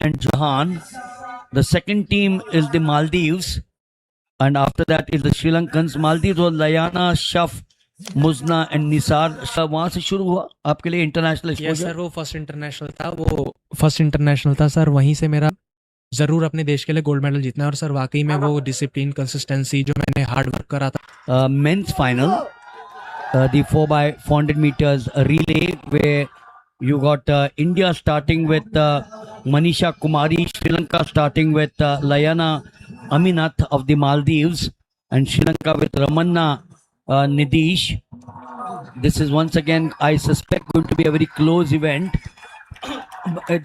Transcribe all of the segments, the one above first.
and Jahan. The second team is the Maldives, and after that is the Sri Lankans. Maldives was Layana, Shaf, Mujna and Nisar. वहां से शुरू हुआ आपके लिए international yes sir, वो first international था sir. वहीं से मेरा जरूर अपने देश के लिए गोल्ड मेडल जीतना है. और सर वाकई में वो डिसिप्लिन, कंसिस्टेंसी जो मैंने हार्ड वर्क करा था. Men's final, the 4x400 meters relay, where you got India starting with Manisha Kumari, Sri Lanka starting with Layana Aminath of the Maldives, and Sri Lanka with Ramanna Nidish. This is once again, I suspect, going to be a very close event.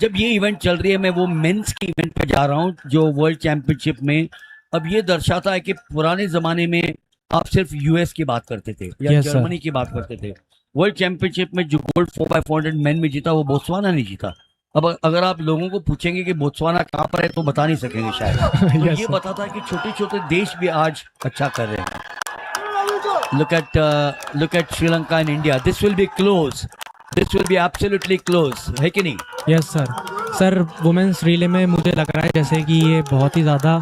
जब ये event चल रही है, मैं वो mains की event पे जा रहा हूँ जो वर्ल्ड चैंपियनशिप में. अब ये दर्शाता है कि पुराने जमाने में आप सिर्फ यूएस की बात करते थे या जर्मनी की बात करते थे. वर्ल्ड चैंपियनशिप में जो गोल्ड 4x400 मेन में जीता वो बोत्सवाना नहीं जीता. अब अगर आप लोगों को पूछेंगे कि बोत्सवाना कहाँ पर है तो बता नहीं सकेंगे शायद. तो ये बताता है कि छोटे छोटे देश भी आज अच्छा कर रहे हैं. Look at Sri Lanka and India. This will be close. This will be absolutely close. है कि नहीं? Yes sir. Sir women's relay में मुझे लग रहा है जैसे कि ये बहुत ही ज़्यादा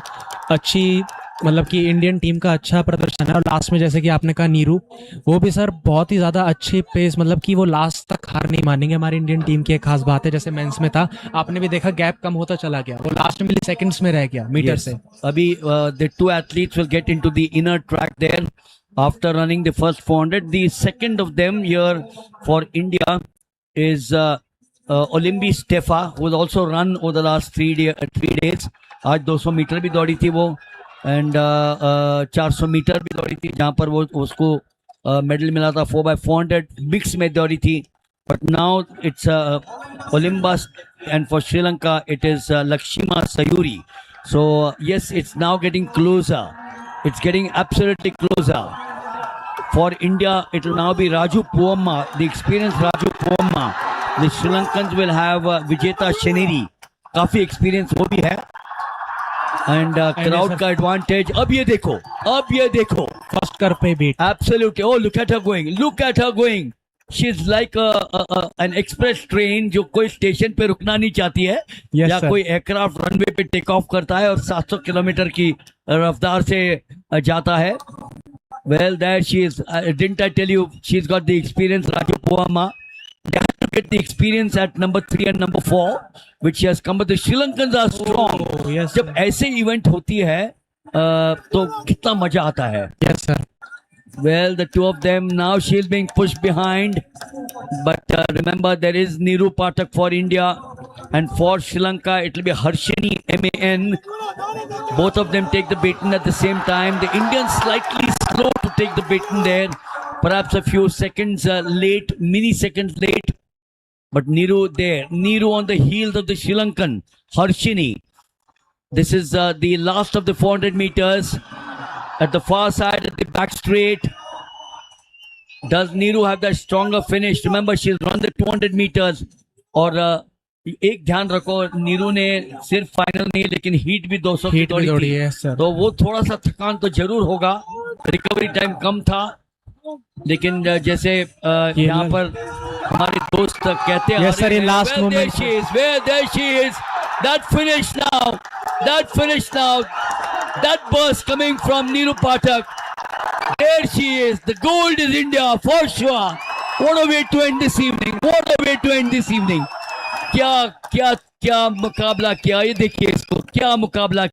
अच्छी, मतलब कि इंडियन टीम का अच्छा प्रदर्शन है. और लास्ट में जैसे कि आपने कहा नीरू, वो भी सर बहुत ही ज़्यादा अच्छी पेस, मतलब कि वो लास्ट तक हार नहीं मानेंगे. हमारी इंडियन टीम की एक खास बात है, जैसे मेंस में था आपने भी देखा, गैप कम होता चला गया, वो लास्ट मिली सेकंड्स में रह गया मीटर से. अभी the two athletes will get into the inner track there after running the first 400. The second of them here for India is Olimbi Stefa, who will also run over the last 3 days. आज 200 metre भी दौड़ी थी वो, and 400 metre भी दौड़ी थी जहाँ पर वो उसको मेडल मिला था. 4x400 मिक्स में दौड़ी थी. But now it's Olympus, and for Sri Lanka it is Lakshima Sayuri. So yes, it's now getting closer. It's getting absolutely closer. For India, it will now be Raju Puamma, the experienced Raju Puamma. The Sri Lankans will have Vijeta Sheneri. काफी experience वो भी है. And crowd का advantage. अब ये देखो first कर पे beat. Absolutely. Oh, look at her going. She is like an express train जो कोई स्टेशन पे रुकना नहीं चाहती है. या कोई एयरक्राफ्ट रनवे पे टेक ऑफ करता है और 700 किलोमीटर की रफ्तार से जाता है. Well, there she is. Didn't I tell you she's got the experience, Raju Puamma? They have to get the experience at number 3 and number 4, which she has come. But the Sri Lankans are strong. Oh, yes, जब ऐसे event होती है तो कितना मजा आता है. Yes, sir. Well, the two of them now, she is being pushed behind. But remember, there is Neeru Pathak for India, and for Sri Lanka, it will be Harshini MAN. Both of them take the baton at the same time. The Indians slightly slow to take the baton there. Perhaps a few seconds late, milliseconds late. But Neeru there. Neeru on the heels of the Sri Lankan, Harshini. This is the last of the 400 meters. At the far side, at the back straight. Does Neeru have that stronger finish? Remember, she's run the 200 meters. और एक ध्यान रखो, नीरू ने सिर्फ final नहीं लेकिन heat भी 200 की दौड़ी थी. तो वो थोड़ा सा थकान तो जरूर होगा. रिकवरी टाइम कम था, लेकिन जैसे यहाँ पर हमारे दोस्त कहते हैं, yes, sir, last moment. There she is. That finish now. That burst coming from Neeru Pathak. There she is. The gold is India for sure. What a way to end this evening. क्या मुकाबला किया. ये देखिए इसको, क्या मुकाबला.